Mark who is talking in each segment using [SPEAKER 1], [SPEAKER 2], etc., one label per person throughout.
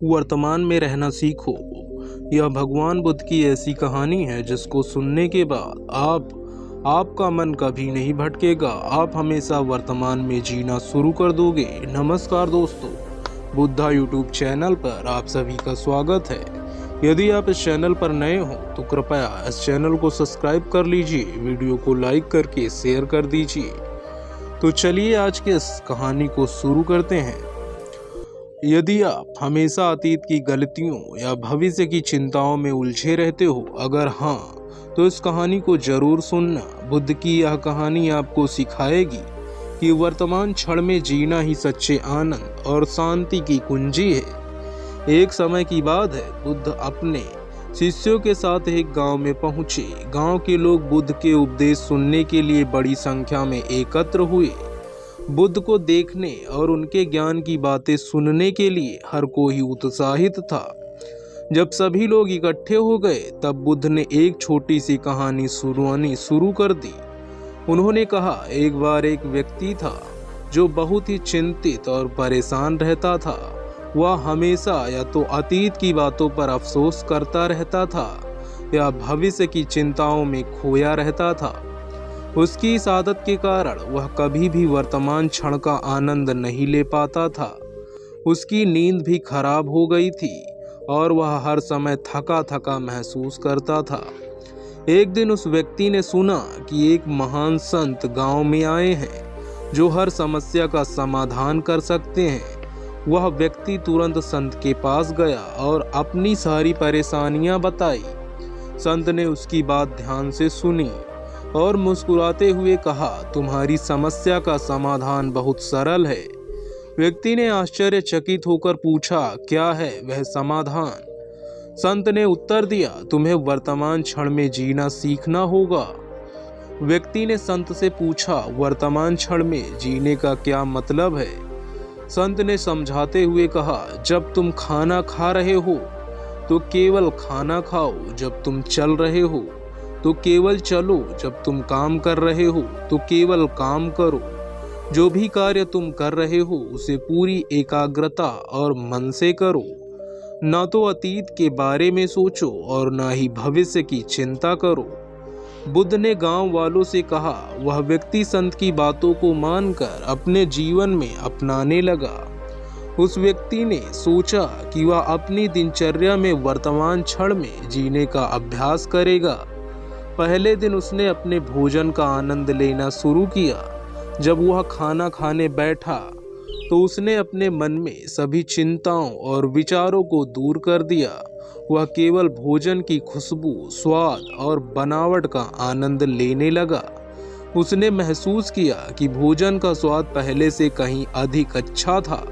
[SPEAKER 1] वर्तमान में रहना सीखो। यह भगवान बुद्ध की ऐसी कहानी है जिसको सुनने के बाद आपका मन कभी नहीं भटकेगा। आप हमेशा वर्तमान में जीना शुरू कर दोगे। नमस्कार दोस्तों, बुद्धा यूट्यूब चैनल पर आप सभी का स्वागत है। यदि आप इस चैनल पर नए हो तो कृपया इस चैनल को सब्सक्राइब कर लीजिए, वीडियो को लाइक करके शेयर कर दीजिए। तो चलिए आज के इस कहानी को शुरू करते हैं। यदि आप हमेशा अतीत की गलतियों या भविष्य की चिंताओं में उलझे रहते हो, अगर हाँ, तो इस कहानी को जरूर सुनना। बुद्ध की यह कहानी आपको सिखाएगी कि वर्तमान क्षण में जीना ही सच्चे आनंद और शांति की कुंजी है। एक समय की बात है, बुद्ध अपने शिष्यों के साथ एक गांव में पहुंचे। गांव के लोग बुद्ध के उपदेश सुनने के लिए बड़ी संख्या में एकत्र हुए। बुद्ध को देखने और उनके ज्ञान की बातें सुनने के लिए हर कोई उत्साहित था। जब सभी लोग इकट्ठे हो गए तब बुद्ध ने एक छोटी सी कहानी सुनानी शुरू कर दी। उन्होंने कहा, एक बार एक व्यक्ति था जो बहुत ही चिंतित और परेशान रहता था। वह हमेशा या तो अतीत की बातों पर अफसोस करता रहता था या भविष्य की चिंताओं में खोया रहता था। उसकी इस आदत के कारण वह कभी भी वर्तमान क्षण का आनंद नहीं ले पाता था। उसकी नींद भी खराब हो गई थी और वह हर समय थका थका महसूस करता था। एक दिन उस व्यक्ति ने सुना कि एक महान संत गांव में आए हैं जो हर समस्या का समाधान कर सकते हैं। वह व्यक्ति तुरंत संत के पास गया और अपनी सारी परेशानियां बताई। संत ने उसकी बात ध्यान से सुनी और मुस्कुराते हुए कहा, तुम्हारी समस्या का समाधान बहुत सरल है। व्यक्ति ने आश्चर्यचकित होकर पूछा, क्या है वह समाधान? संत ने उत्तर दिया, तुम्हें वर्तमान क्षण में जीना सीखना होगा। व्यक्ति ने संत से पूछा, वर्तमान क्षण में जीने का क्या मतलब है? संत ने समझाते हुए कहा, जब तुम खाना खा रहे हो तो केवल खाना खाओ, जब तुम चल रहे हो तो केवल चलो, जब तुम काम कर रहे हो तो केवल काम करो। जो भी कार्य तुम कर रहे हो उसे पूरी एकाग्रता और मन से करो। ना तो अतीत के बारे में सोचो और ना ही भविष्य की चिंता करो। बुद्ध ने गांव वालों से कहा। वह व्यक्ति संत की बातों को मानकर अपने जीवन में अपनाने लगा। उस व्यक्ति ने सोचा कि वह अपनी दिनचर्या में वर्तमान क्षण में जीने का अभ्यास करेगा। पहले दिन उसने अपने भोजन का आनंद लेना शुरू किया। जब वह खाना खाने बैठा तो उसने अपने मन में सभी चिंताओं और विचारों को दूर कर दिया। वह केवल भोजन की खुशबू, स्वाद और बनावट का आनंद लेने लगा। उसने महसूस किया कि भोजन का स्वाद पहले से कहीं अधिक अच्छा था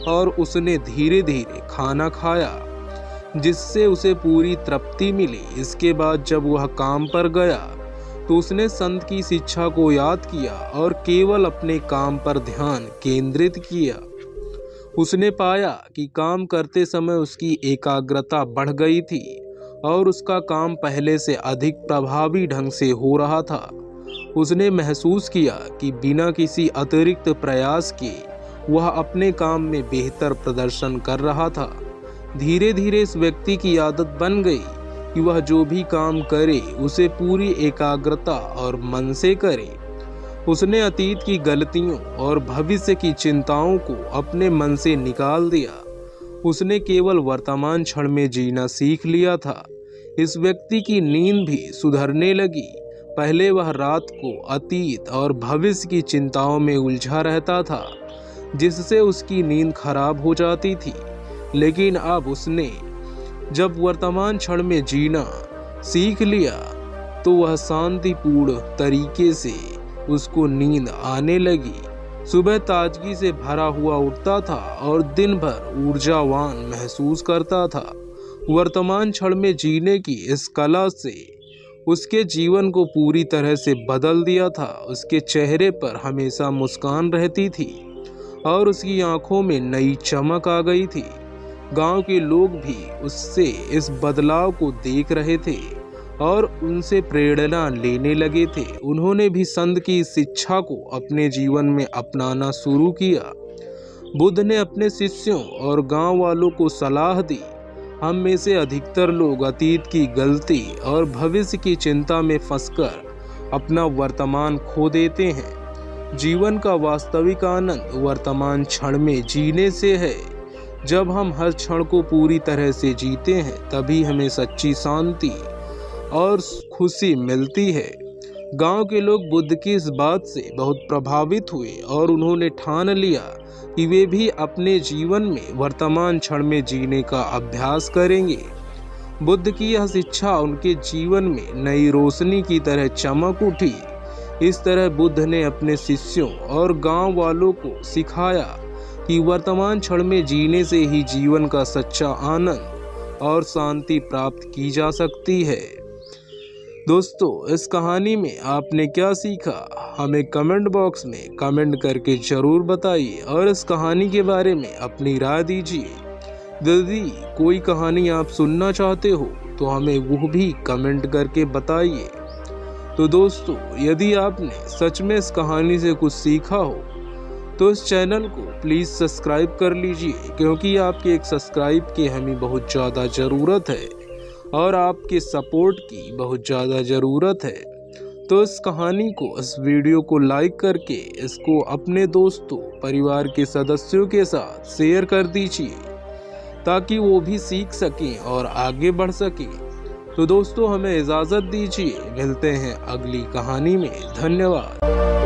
[SPEAKER 1] और उसने धीरे धीरे खाना खाया जिससे उसे पूरी तृप्ति मिली। इसके बाद जब वह काम पर गया तो उसने संत की शिक्षा को याद किया और केवल अपने काम पर ध्यान केंद्रित किया। उसने पाया कि काम करते समय उसकी एकाग्रता बढ़ गई थी और उसका काम पहले से अधिक प्रभावी ढंग से हो रहा था। उसने महसूस किया कि बिना किसी अतिरिक्त प्रयास के वह अपने काम में बेहतर प्रदर्शन कर रहा था। धीरे धीरे इस व्यक्ति की आदत बन गई कि वह जो भी काम करे उसे पूरी एकाग्रता और मन से करे। उसने अतीत की गलतियों और भविष्य की चिंताओं को अपने मन से निकाल दिया। उसने केवल वर्तमान क्षण में जीना सीख लिया था। इस व्यक्ति की नींद भी सुधरने लगी। पहले वह रात को अतीत और भविष्य की चिंताओं में उलझा रहता था जिससे उसकी नींद खराब हो जाती थी। लेकिन अब उसने जब वर्तमान क्षण में जीना सीख लिया तो वह शांतिपूर्ण तरीके से उसको नींद आने लगी। सुबह ताजगी से भरा हुआ उठता था और दिन भर ऊर्जावान महसूस करता था। वर्तमान क्षण में जीने की इस कला से उसके जीवन को पूरी तरह से बदल दिया था। उसके चेहरे पर हमेशा मुस्कान रहती थी और उसकी आंखों में नई चमक आ गई थी। गांव के लोग भी उससे इस बदलाव को देख रहे थे और उनसे प्रेरणा लेने लगे थे। उन्होंने भी संत की शिक्षा को अपने जीवन में अपनाना शुरू किया। बुद्ध ने अपने शिष्यों और गांव वालों को सलाह दी, हम में से अधिकतर लोग अतीत की गलती और भविष्य की चिंता में फंसकर अपना वर्तमान खो देते हैं। जीवन का वास्तविक आनंद वर्तमान क्षण में जीने से है। जब हम हर क्षण को पूरी तरह से जीते हैं तभी हमें सच्ची शांति और खुशी मिलती है। गांव के लोग बुद्ध की इस बात से बहुत प्रभावित हुए और उन्होंने ठान लिया कि वे भी अपने जीवन में वर्तमान क्षण में जीने का अभ्यास करेंगे। बुद्ध की यह शिक्षा उनके जीवन में नई रोशनी की तरह चमक उठी। इस तरह बुद्ध ने अपने शिष्यों और गांव वालों को सिखाया कि वर्तमान क्षण में जीने से ही जीवन का सच्चा आनंद और शांति प्राप्त की जा सकती है। दोस्तों, इस कहानी में आपने क्या सीखा, हमें कमेंट बॉक्स में कमेंट करके जरूर बताइए और इस कहानी के बारे में अपनी राय दीजिए। यदि कोई कहानी आप सुनना चाहते हो तो हमें वो भी कमेंट करके बताइए। तो दोस्तों, यदि आपने सच में इस कहानी से कुछ सीखा हो तो इस चैनल को प्लीज़ सब्सक्राइब कर लीजिए, क्योंकि आपके एक सब्सक्राइब की हमें बहुत ज़्यादा ज़रूरत है और आपके सपोर्ट की बहुत ज़्यादा ज़रूरत है। तो इस कहानी को, इस वीडियो को लाइक करके इसको अपने दोस्तों, परिवार के सदस्यों के साथ शेयर कर दीजिए ताकि वो भी सीख सकें और आगे बढ़ सकें। तो दोस्तों, हमें इजाज़त दीजिए, मिलते हैं अगली कहानी में। धन्यवाद।